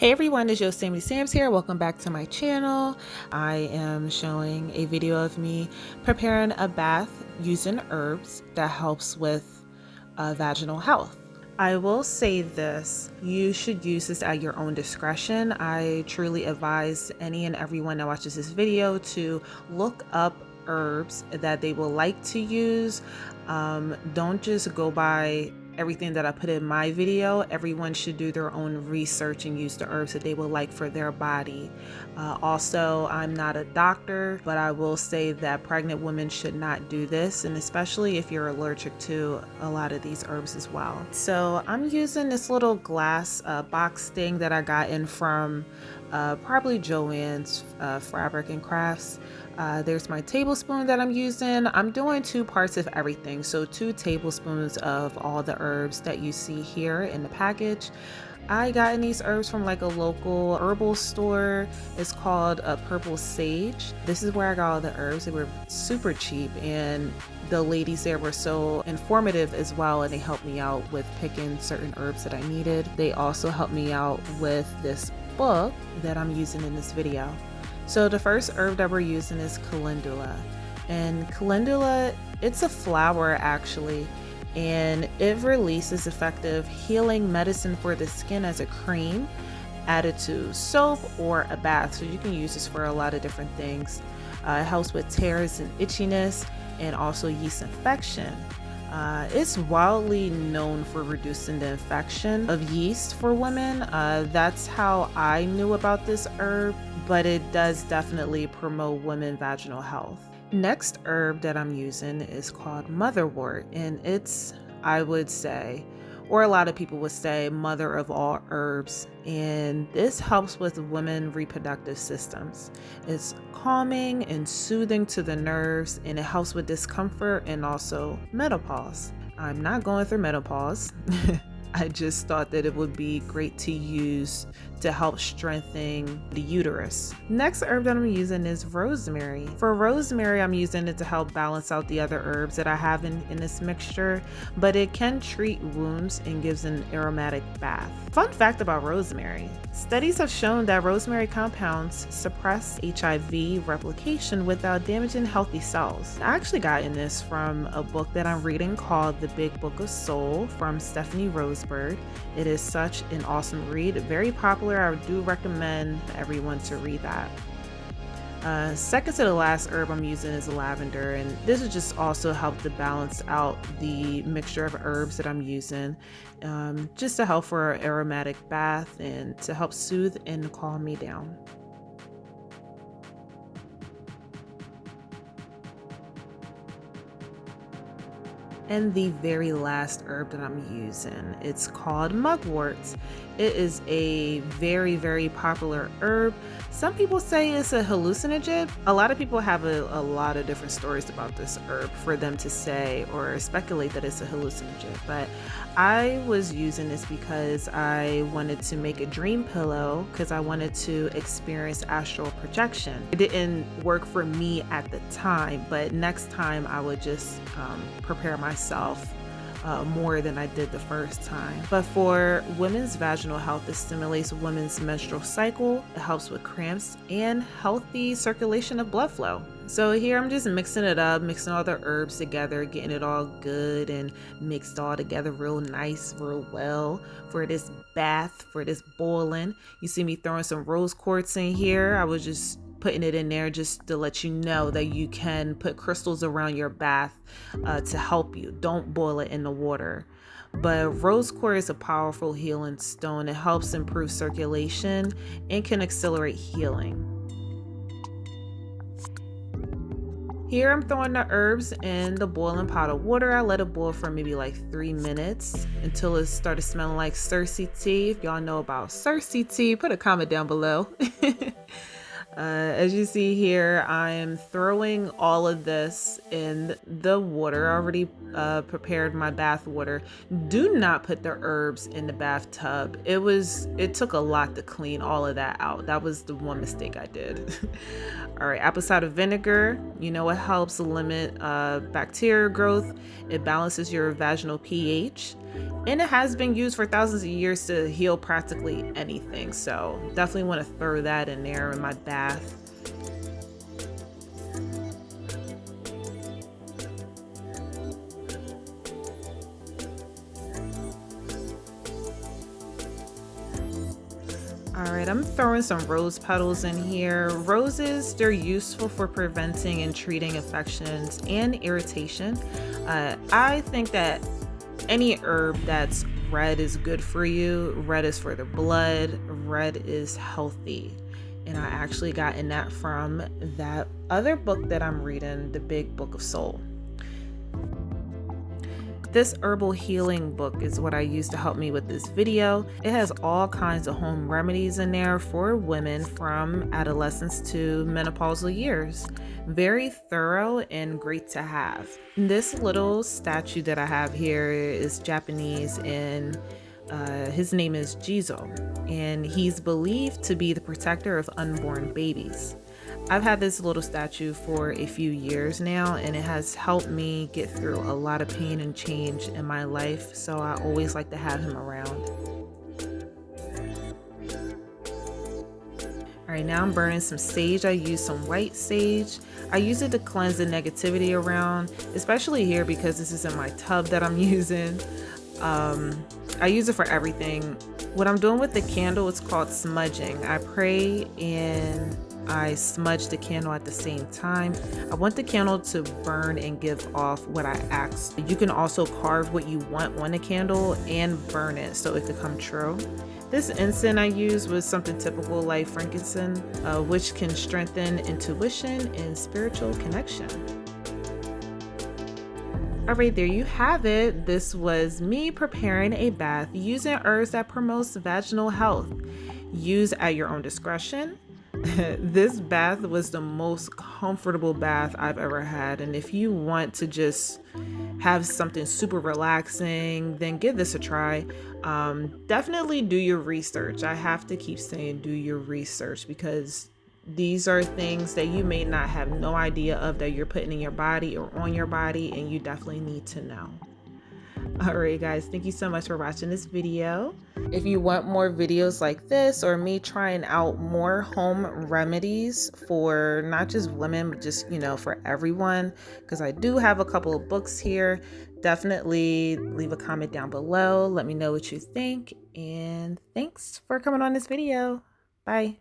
Hey everyone, it's your Sammy Sams here. Welcome back to my channel. I am showing a video of me preparing a bath using herbs that helps with vaginal health. I will say this, you should use this at your own discretion. I truly advise any and everyone that watches this video to look up herbs that they will like to use. Don't just go by everything that I put in my video. Everyone should do their own research and use the herbs that they would like for their body. Also, I'm not a doctor, but I will say that pregnant women should not do this, and especially if you're allergic to a lot of these herbs as well. So I'm using this little glass box thing that I got in from probably Joann's Fabric and Crafts. There's my tablespoon that I'm using. I'm doing 2 parts of everything. So 2 tablespoons of all the herbs that you see here in the package. I got these herbs from like a local herbal store. It's called Purple Sage. This is where I got all the herbs. They were super cheap, and the ladies there were so informative as well, and they helped me out with picking certain herbs that I needed. They also helped me out with this book that I'm using in this video. So the first herb that we're using is calendula, and calendula, it's a flower actually, and it releases effective healing medicine for the skin as a cream added to soap or a bath. So you can use this for a lot of different things. It helps with tears and itchiness, and also yeast infection. It's widely known for reducing the infection of yeast for women. That's how I knew about this herb, but it does definitely promote women's vaginal health. Next herb that I'm using is called motherwort, and it's, I would say, or a lot of people would say, mother of all herbs, and this helps with women reproductive systems. It's calming and soothing to the nerves, and it helps with discomfort and also menopause. I'm not going through menopause. I just thought that it would be great to use to help strengthen the uterus. Next herb that I'm using is rosemary. For rosemary, I'm using it to help balance out the other herbs that I have in this mixture, but it can treat wounds and gives an aromatic bath. Fun fact about rosemary, studies have shown that rosemary compounds suppress HIV replication without damaging healthy cells. I actually got in this from a book that I'm reading called The Big Book of Soul from Stephanie Roseberg. It is such an awesome read, very popular. I do recommend everyone to read that. Second to the last herb I'm using is lavender, and this will just also help to balance out the mixture of herbs that I'm using, just to help for an aromatic bath and to help soothe and calm me down. And the very last herb that I'm using, it's called mugwort. It is a very, very popular herb. Some people say it's a hallucinogen. A lot of people have a lot of different stories about this herb for them to say or speculate that it's a hallucinogen. But I was using this because I wanted to make a dream pillow because I wanted to experience astral projection. It didn't work for me at the time, but next time I would just prepare myself more than I did the first time. But for women's vaginal health, it stimulates women's menstrual cycle, it helps with cramps and healthy circulation of blood flow. So here I'm just mixing it up, mixing all the herbs together, getting it all good and mixed all together real nice, real well for this bath, for this boiling. You see me throwing some rose quartz in here. I was just putting it in there just to let you know that you can put crystals around your bath to help you. Don't boil it in the water. But rose quartz is a powerful healing stone. It helps improve circulation and can accelerate healing. Here I'm throwing the herbs in the boiling pot of water. I let it boil for maybe like 3 minutes until it started smelling like Cersei tea. If y'all know about Cersei tea, put a comment down below. As you see here, I am throwing all of this in the water. I already prepared my bath water. Do not put the herbs in the bathtub. It took a lot to clean all of that out. That was the one mistake I did. All right, apple cider vinegar, you know, it helps limit bacteria growth. It balances your vaginal pH. and it has been used for thousands of years to heal practically anything. So definitely want to throw that in there in my bath. All right, I'm throwing some rose petals in here. Roses, they're useful for preventing and treating infections and irritation. I think that any herb that's red is good for you. Red is for the blood. Red is healthy. And I actually gotten that from that other book that I'm reading, The Big Book of Soul. This herbal healing book is what I use to help me with this video. It has all kinds of home remedies in there for women from adolescence to menopausal years. Very thorough and great to have. This little statue that I have here is Japanese, and his name is Jizo, and he's believed to be the protector of unborn babies. I've had this little statue for a few years now, and it has helped me get through a lot of pain and change in my life, so I always like to have him around. All right, now I'm burning some sage. I use some white sage. I use it to cleanse the negativity around, especially here because this is in my tub that I'm using. I use it for everything. What I'm doing with the candle, it's called smudging. I pray and I smudge the candle at the same time. I want the candle to burn and give off what I ask. You can also carve what you want on the candle and burn it so it could come true. This incense I use was something typical like frankincense, which can strengthen intuition and spiritual connection. All right, there you have it. This was me preparing a bath using herbs that promotes vaginal health. Use at your own discretion. This bath was the most comfortable bath I've ever had, and if you want to just have something super relaxing, then give this a try. Definitely do your research. I have to keep saying do your research, because these are things that you may not have no idea of that you're putting in your body or on your body, and you definitely need to know. All right, guys, thank you so much for watching this video. If you want more videos like this, or me trying out more home remedies for not just women, but just, for everyone, because I do have a couple of books here, definitely leave a comment down below. Let me know what you think, and thanks for coming on this video. Bye.